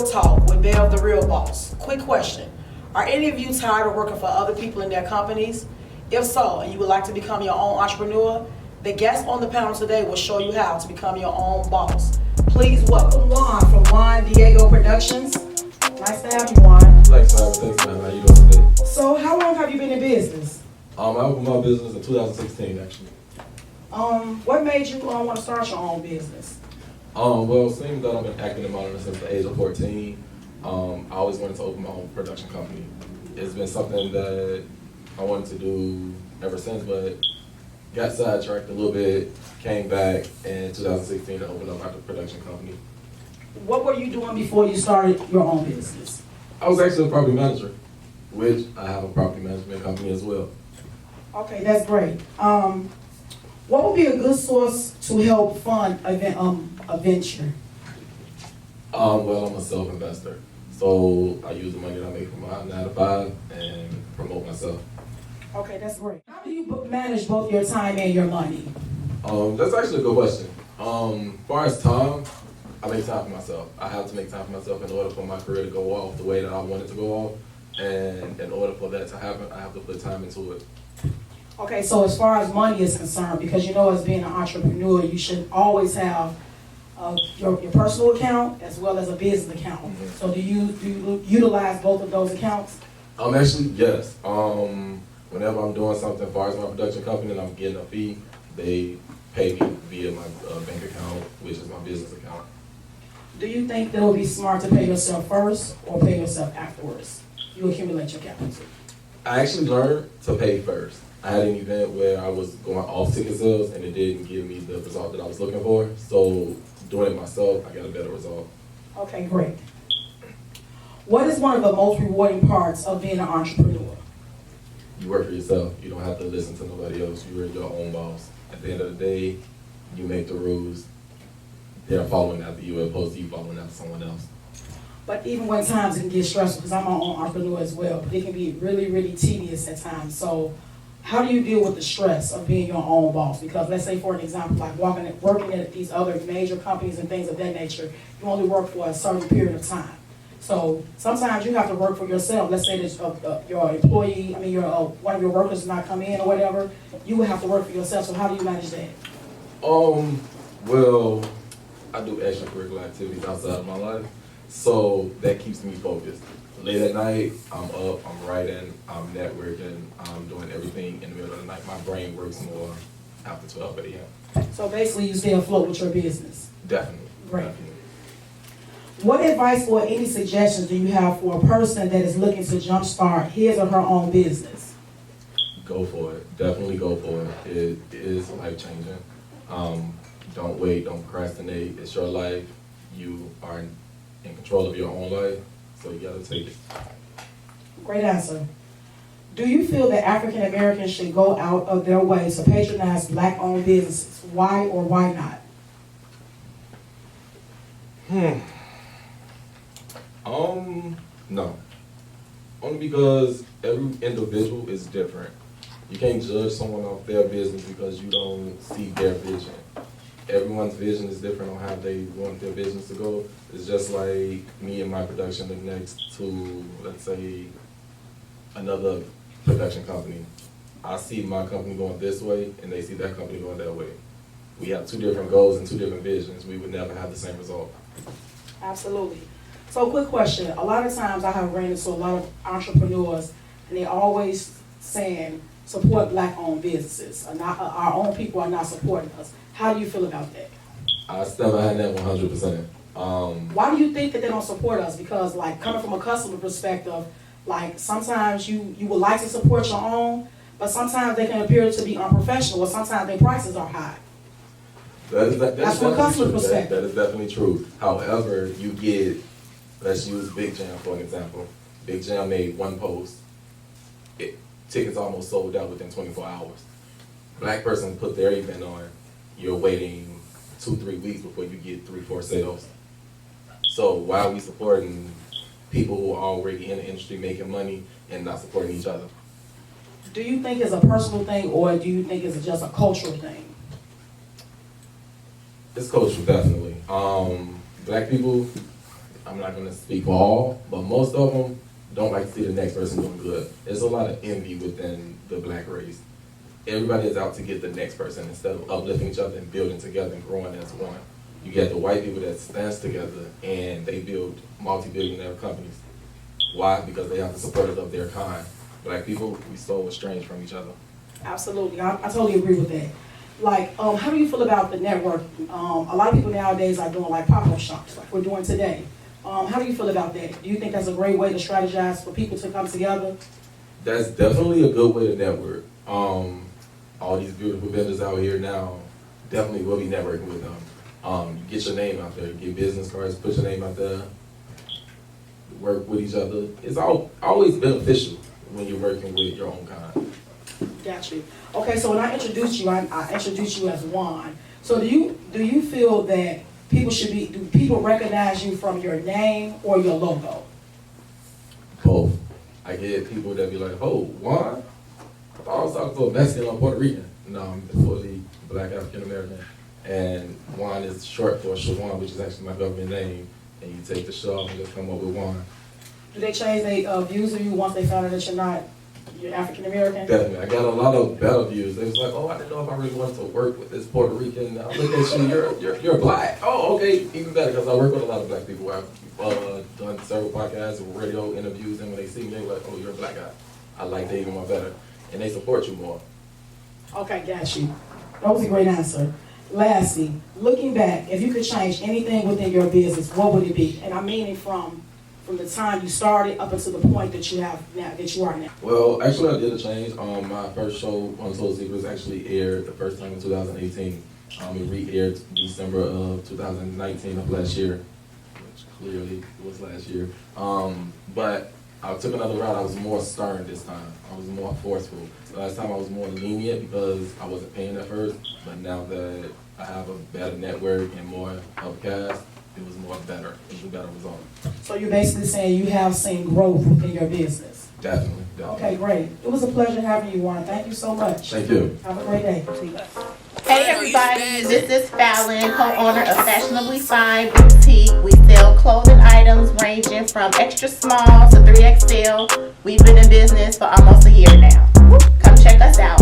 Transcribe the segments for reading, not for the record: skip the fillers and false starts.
Real Talk with Bev, the Real Boss. Quick question. Are any of you tired of working for other people in their companies? If so, and you would like to become your own entrepreneur, the guest on the panel today will show you how to become your own boss. Please welcome Juan from Juan Diego Productions. Nice to have you, Juan. Thanks, man. Thanks, man. How you doing today? So, how long have you been in business? I opened my business in 2016, actually. What made you want to start your own business? Well, seeing that I've been acting in modeling since the age of 14, I always wanted to open my own production company. It's been something that I wanted to do ever since, but got sidetracked a little bit, came back in 2016 to open up my production company. What were you doing before you started your own business? I was actually a property manager, which I have a property management company as well. Okay, that's great. What would be a good source to help fund a venture? Well, I'm a self-investor, so I use the money that I make from my 9 to 5 and promote myself. Okay, that's great. How do you manage both your time and your money? That's actually a good question. As far as time, I make time for myself. I have to make time for myself in order for my career to go off the way that I want it to go off. And in order for that to happen, I have to put time into it. Okay, so as far as money is concerned, because you know as being an entrepreneur, you should always have your personal account as well as a business account. Mm-hmm. So do you utilize both of those accounts? Actually, yes. Whenever I'm doing something as far as my production company and I'm getting a fee, they pay me via my bank account, which is my business account. Do you think that it would be smart to pay yourself first or pay yourself afterwards? You accumulate your capital. I actually learned to pay first. I had an event where I was going off ticket sales and it didn't give me the result that I was looking for. So doing it myself, I got a better result. Okay, great. What is one of the most rewarding parts of being an entrepreneur? You work for yourself. You don't have to listen to nobody else. You're your own boss. At the end of the day, you make the rules. They're following after you as opposed to you following after someone else. But even when times can get stressful, because I'm my own entrepreneur as well, but it can be really, really tedious at times. So how do you deal with the stress of being your own boss? Because let's say, for an example, like working at these other major companies and things of that nature, you only work for a certain period of time. So sometimes you have to work for yourself. Let's say that your employee, one of your workers does not come in or whatever, you would have to work for yourself. So how do you manage that? Well, I do extracurricular activities outside of my life, so that keeps me focused. Late at night, I'm up, I'm writing, I'm networking, I'm doing everything in the middle of the night. My brain works more after 12 a.m. So basically you stay afloat with your business? Definitely. Great. Definitely. What advice or any suggestions do you have for a person that is looking to jumpstart his or her own business? Go for it. Definitely go for it. It is life-changing. Don't wait, don't procrastinate. It's your life. You are in control of your own life, so you gotta take it. Great answer. Do you feel that African Americans should go out of their way to patronize Black-owned businesses? Why or why not? No. Only because every individual is different. You can't judge someone off their business because you don't see their vision. Everyone's vision is different on how they want their business to go. It's just like me and my production are next to, let's say, another production company. I see my company going this way and they see that company going that way. We have two different goals and two different visions. We would never have the same result. Absolutely. So quick question. A lot of times I have ran into a lot of entrepreneurs and they always saying support Black-owned businesses. Our own people are not supporting us. How do you feel about that? I stand behind that 100%. Why do you think that they don't support us? Because like coming from a customer perspective, like sometimes you would like to support your own, but sometimes they can appear to be unprofessional or sometimes their prices are high. That's from a customer perspective. That is definitely true. However, you get, let's use Big Jam for an example. Big Jam made one post. Tickets almost sold out within 24 hours. Black person put their event on. You're waiting 2-3 weeks before you get 3-4 sales. So why are we supporting people who are already in the industry making money and not supporting each other? Do you think it's a personal thing or do you think it's just a cultural thing? It's cultural, definitely. Black people, I'm not gonna speak for all, but most of them don't like to see the next person doing good. There's a lot of envy within the black race. Everybody is out to get the next person instead of uplifting each other and building together and growing as one. You get the white people that stands together and they build multi-billionaire companies. Why? Because they have the support of their kind. Black people, we so estranged from each other. Absolutely, I totally agree with that. Like, how do you feel about the networking? A lot of people nowadays are doing like pop-up shops, like we're doing today. How do you feel about that? Do you think that's a great way to strategize for people to come together? That's definitely a good way to network. All these beautiful vendors out here now, definitely will be networking with them. Get your name out there, get business cards, put your name out there, work with each other. It's always beneficial when you're working with your own kind. Got you. Okay, so when I introduced you, I introduced you as Juan. So do you feel that do people recognize you from your name or your logo? Both. I get people that be like, oh, Juan? I thought I was talking to a Mexican or Puerto Rican. No, I'm fully black African American. And Juan is short for Shawan, which is actually my government name. And you take the show off and just come up with Juan. Do they change their views of you once they find out that you're African American? Definitely. I got a lot of better views. They was like, oh, I didn't know if I really wanted to work with this Puerto Rican. I look at you, you're black. Oh, okay, even better, because I work with a lot of black people. I've done several podcasts and radio interviews, and when they see me, they're like, oh, you're a black guy. I like that even more better. And they support you more. Okay, got you. That was a great answer. Lastly, looking back, if you could change anything within your business, what would it be? And I mean it from the time you started up until the point that you have now, that you are now. Well, actually, I did a change. My first show, Untold Secrets, actually aired the first time in 2018. It re-aired December of 2019 of last year, which clearly was last year. But I took another route. I was more stern this time. I was more forceful. Last time I was more lenient because I wasn't paying at first, but now that I have a better network and more upcast, it was more better. It was a better result. So you're basically saying you have seen growth within your business? Definitely. Okay, great. It was a pleasure having you, Juan. Thank you so much. Thank you. Have a great day. Hey everybody, this is Fallon, co-owner of Fashionably Fine Boutique. We sell clothing items ranging from extra small to 3XL. We've been in business for almost a year now. Come check us out.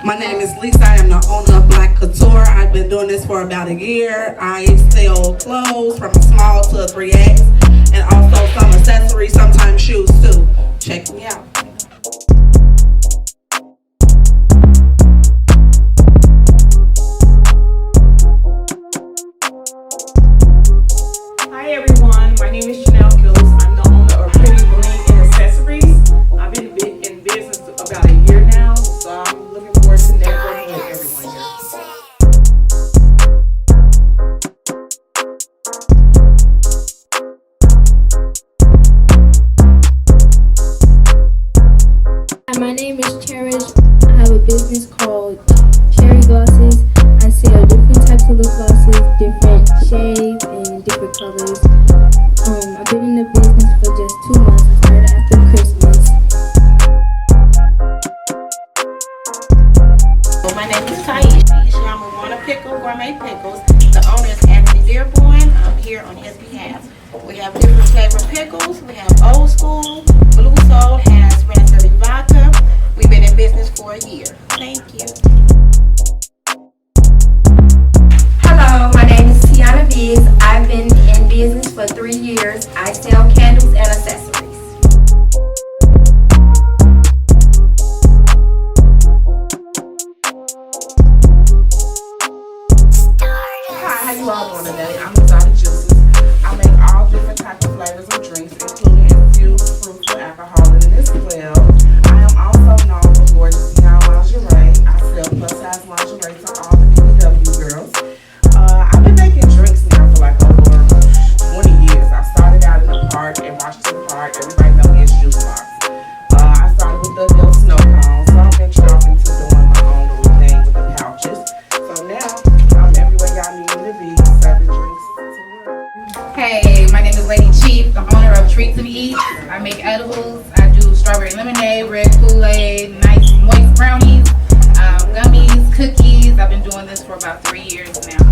My name is Lisa. I am the owner of Black Couture. I've been doing this for about a year. I sell clothes from a small to a 3X and also some accessories, sometimes shoes too. Check me out. Hi everyone, my name is Chanel Phillips. I'm the owner of Pretty Bling and Accessories. I've been in business about a year now, so I'm looking forward to networking with everyone here. Hi, my name is Cherish. I have a business called Cherry Glosses. I sell different types of lip glosses, different shades, and different colors. I've been in the business for just 2 months. I started after Christmas. Well, my name is Taisha. I'm a Warner Pickle Gourmet Pickles. The owner is Anthony Dearborn. I'm here on his behalf. We have different flavor pickles. We have old school, blue soul, has raspberry vodka. We've been in business for a year. Thank you. Hello, my name is Tiana Viz. I've been in business for 3 years. I sell candles and accessories. Hi, how you all doing today? I'm Exotic Juices. I make all different types of flavors of drinks, including infused fruits with alcohol in it as well. I am also known for gorgeous beyond lingerie. I sell plus size lingerie to all the BBW girls. I've been making drinks now for like over 20 years. I started out in the park in Washington Park. Everybody knows me as Juice Box. I started with the adult snow cones, so I've ventured off into doing my own little thing with the powder Hey, my name is Lady Chief, the owner of Treats and Eats. I make edibles. I do strawberry lemonade, red Kool-Aid, nice moist brownies, gummies, cookies. I've been doing this for about 3 years now.